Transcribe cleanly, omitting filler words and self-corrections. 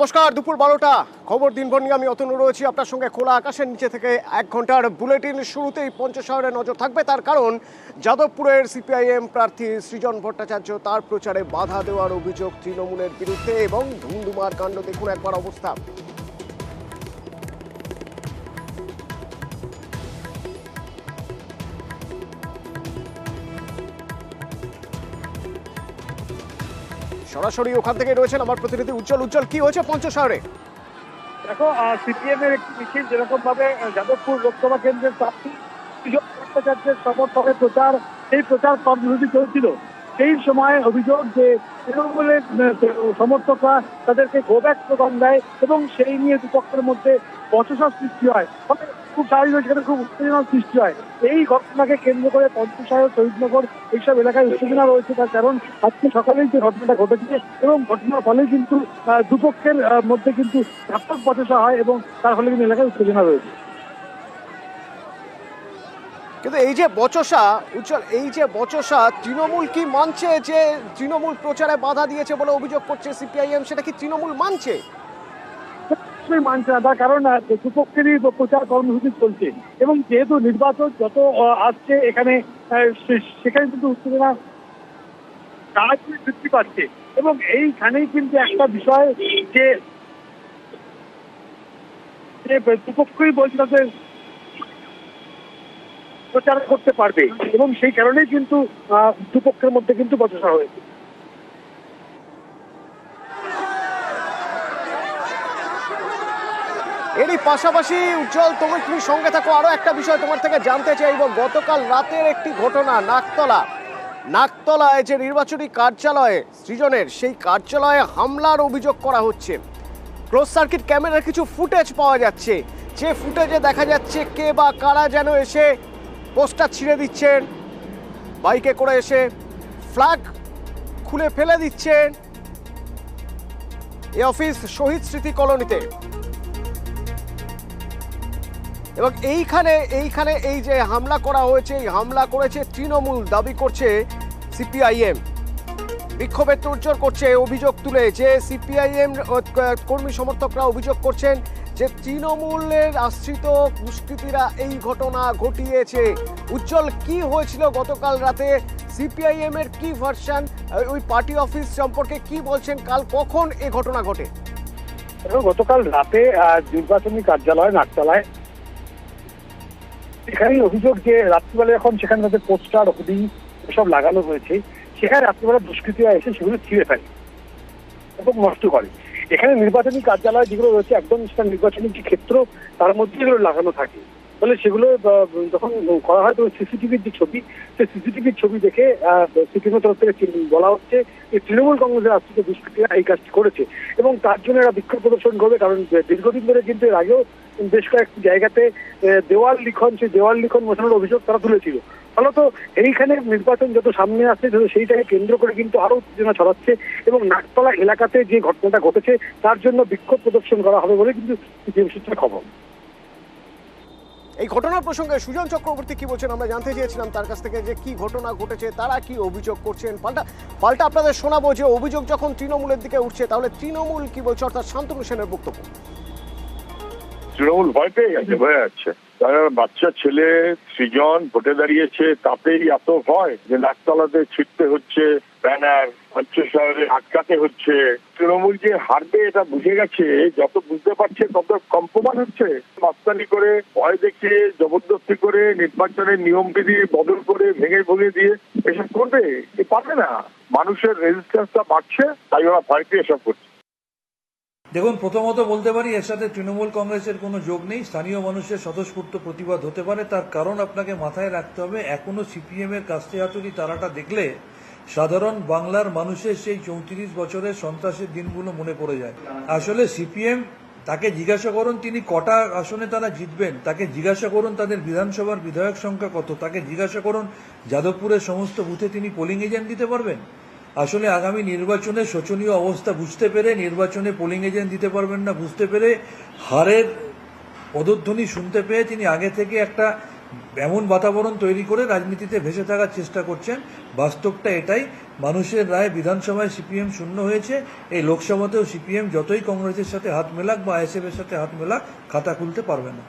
নমস্কার, দুপুর 12টা খবর দিনভর নিয়ে আমি অতনু রয়েছি আপনার সঙ্গে। খোলা আকাশের নিচে থেকে 1 ঘন্টার বুলেটিন শুরুতেই পঞ্চশহরে নজর থাকবে। তার কারণ যাদবপুরের সিপিআইএম প্রার্থী সৃজন ভট্টাচার্য তার প্রচারে বাধা দেওয়ার অভিযোগ তৃণমূলের বিরুদ্ধে এবং ধুমধুমার কাণ্ড। দেখুন একবার অবস্থা। সরাসরি ওখান থেকে রয়েছেন আমার প্রতিনিধি উজ্জ্বল। উজ্জ্বল, কি হয়েছে পঞ্চশহরে? দেখো, সিপিএম এর একটি মিছিল যেরকম ভাবে যাদবপুর লোকসভা কেন্দ্রের প্রার্থী সৃজন ভট্টাচার্যের সমর্থনে সেই প্রচার কর্মসূচি চলছিল। সেই সময় অভিযোগ যে তৃণমূলের সমর্থকরা তাদেরকে গোব্যাক স্লোগান দেয় এবং সেই নিয়ে দুপক্ষের মধ্যে বচসার সৃষ্টি হয়। ফলে খুব স্বাভাবিক সেখানে খুব উত্তেজনার সৃষ্টি হয়। এই ঘটনাকে কেন্দ্র করে পঞ্চশহর, শহীদনগর এইসব এলাকায় উত্তেজনা রয়েছে। তার কারণ আজকে সকালেই যে ঘটনাটা ঘটেছে এবং ঘটনার ফলে কিন্তু দুপক্ষের মধ্যে কিন্তু ব্যাপক বচসা হয় এবং তার ফলে কিন্তু এলাকায় উত্তেজনা রয়েছে। কিন্তু এই যে বচসা, উজ্জ্বল, এই যে বচসা, তৃণমূল কি মানছে যে তৃণমূল প্রচারে বাধা দিয়েছে বলে অভিযোগ করছে সিপিআইএম? সেটা কি তৃণমূল মানছে? মানছে না, তার কারণ দুপক্ষেরই প্রচার কর্মসূচি চলছে এবং যেহেতু নির্বাচন যত আসছে এখানে সেখানে কিন্তু উত্তেজনা বৃদ্ধি পাচ্ছে এবং এইখানেই কিন্তু একটা বিষয় যে দুপক্ষই বলছে তাদের প্রচার করতে পারবে এবং সেই কারণেই কিন্তু দুপক্ষের মধ্যে কিন্তু বচসা হয়েছে। এরই পাশাপাশি উজ্জ্বল, তুমি সঙ্গে থাকো, আরো একটা বিষয় তোমার থেকে জানতে চাইব। গতকাল রাতের একটি ঘটনা, নাকতলায় যে নির্বাচনী কার্যালয়ে সৃজনের, সেই কার্যালয়ে হামলার অভিযোগ করা হচ্ছে। ক্লোজ সার্কিট ক্যামেরার কিছু ফুটেজ পাওয়া যাচ্ছে, যে ফুটেজে দেখা যাচ্ছে কে বা কারা যেন এসে পোস্টার ছিঁড়ে দিচ্ছেন, বাইকে করে এসে ফ্ল্যাগ খুলে ফেলে দিচ্ছেন এই অফিস শহীদ স্মৃতি কলোনিতে। এবং এইখানে এই যে হামলা করা হয়েছে, এই হামলা করেছে তৃণমূল, দাবি করছে সিপিআইএম। বিক্ষোভের তোড়জোড় করছে অভিযোগ তুলে, যে সিপিআইএম কর্মী সমর্থকরা অভিযোগ করছেন যে তৃণমূলের আশ্রিত দুষ্কৃতীরা এই ঘটনা ঘটিয়েছে। উজ্জ্বল, কি হয়েছিল গতকাল রাতে? সিপিআইএম এর কি ভার্সন, ওই পার্টি অফিস সম্পর্কে কি বলছেন? কাল কখন এই ঘটনা ঘটে? গতকাল রাতে নির্বাচনী কার্যালয় নাকতলায় এখানেই অভিযোগ যে রাত্রিবেলা এখন সেখানে তাদের পোস্টার, হোর্ডিং এসব লাগানো হয়েছে, সেখানে রাত্রিবেলা দুষ্কৃতীরা এসে সেগুলো ছিঁড়ে ফেলে এবং নষ্ট করে। এখানে নির্বাচনী কার্যালয় যেগুলো রয়েছে একদম সেটা নির্বাচনী যে ক্ষেত্র তার মধ্যে এগুলো লাগানো থাকে, ফলে সেগুলো যখন করা হয় তখন সিসিটিভির যে ছবি, সেই সিসিটিভির ছবি দেখে সিপিএমের তরফ থেকে বলা হচ্ছে যে তৃণমূল কংগ্রেসের আশ্রিত দুষ্কৃতীরা এই কাজটি করেছে এবং তার জন্য এরা বিক্ষোভ প্রদর্শন করবে। কারণ দীর্ঘদিন ধরে কিন্তু এর আগেও বেশ কয়েকটি জায়গাতে সেই দেওয়াল লিখন বসানোর অভিযোগ তারা তুলেছিল। ফলত এইখানে নির্বাচন যত সামনে আসছে সেইটাকে কেন্দ্র করে কিন্তু আরো উত্তেজনা ছড়াচ্ছে এবং নাকতলা এলাকাতে যে ঘটনাটা ঘটেছে তার জন্য বিক্ষোভ প্রদর্শন করা হবে বলে কিন্তু সিপিএম সূত্রে খবর। এই ঘটনার প্রসঙ্গে সুজন চক্রবর্তী কি বলছেন আমরা জানতে চেয়েছিলাম তার কাছ থেকে, যে কি ঘটনা ঘটেছে, তারা কি অভিযোগ করছেন। পাল্টা আপনাদের শোনাবো যে অভিযোগ যখন তৃণমূলের দিকে উঠছে তাহলে তৃণমূল কি বলছে, অর্থাৎ শান্তনু সেনের বক্তব্য। তৃণমূল ভয় পেয়ে গেছে, ভয় আছে। তারা বাচ্চা ছেলে সৃজন ভোটে দাঁড়িয়েছে, তাতেই এত ভয় যে নাকতলাতে ছিটতে হচ্ছে, ব্যানার পঞ্চশহরে আটকাতে হচ্ছে। তৃণমূল যে হারবে এটা বুঝে গেছে, যত বুঝতে পারছে তত কম্পমান হচ্ছে। মাস্তানি করে, ভয় দেখিয়ে, জবরদস্তি করে, নির্বাচনের নিয়মবিধি বদল করে, ভেঙে দিয়ে এসব করবে, পারবে না। মানুষের রেজিস্ট্যান্সটা বাড়ছে, তাই ওরা ভয় পেয়ে এসব করছে। দেখুন, প্রথমত বলতে পারি এর সাথে তৃণমূল কংগ্রেসের কোনো যোগ নেই। স্থানীয় মানুষের স্বতঃস্ফূর্ত প্রতিবাদ হতে পারে, তার কারণ আপনাকে মাথায় রাখতে হবে, এখনো সিপিএম এর কাস্তে হাতুড়ি তারাটা দেখলে সাধারণ বাংলার মানুষের সেই 34 বছরের সন্ত্রাসের দিনগুলো মনে পড়ে যায়। আসলে সিপিএম, তাকে জিজ্ঞাসা করুন তিনি কটা আসনে তারা জিতবেন, তাকে জিজ্ঞাসা করুন তাদের বিধানসভার বিধায়ক সংখ্যা কত, তাকে জিজ্ঞাসা করুন যাদবপুরের সমস্ত বুথে তিনি পোলিং এজেন্ট দিতে পারবেন। আসলে আগামী নির্বাচনে শোচনীয় অবস্থা বুঝতে পেরে, নির্বাচনে পোলিং এজেন্ট দিতে পারবেন না বুঝতে পেরে, হারের পদধ্বনি শুনতে পেয়ে তিনি আগে থেকে একটা এমন বাতাবরণ তৈরি করে রাজনীতিতে ভেসে থাকার চেষ্টা করছেন। বাস্তবটা এটাই, মানুষের রায় বিধানসভায় সিপিএম শূন্য হয়েছে, এই লোকসভাতেও সিপিএম যতই কংগ্রেসের সাথে হাত মেলাক বা আইএসএফ এর সাথে হাত মেলাক খাতা খুলতে পারবে না।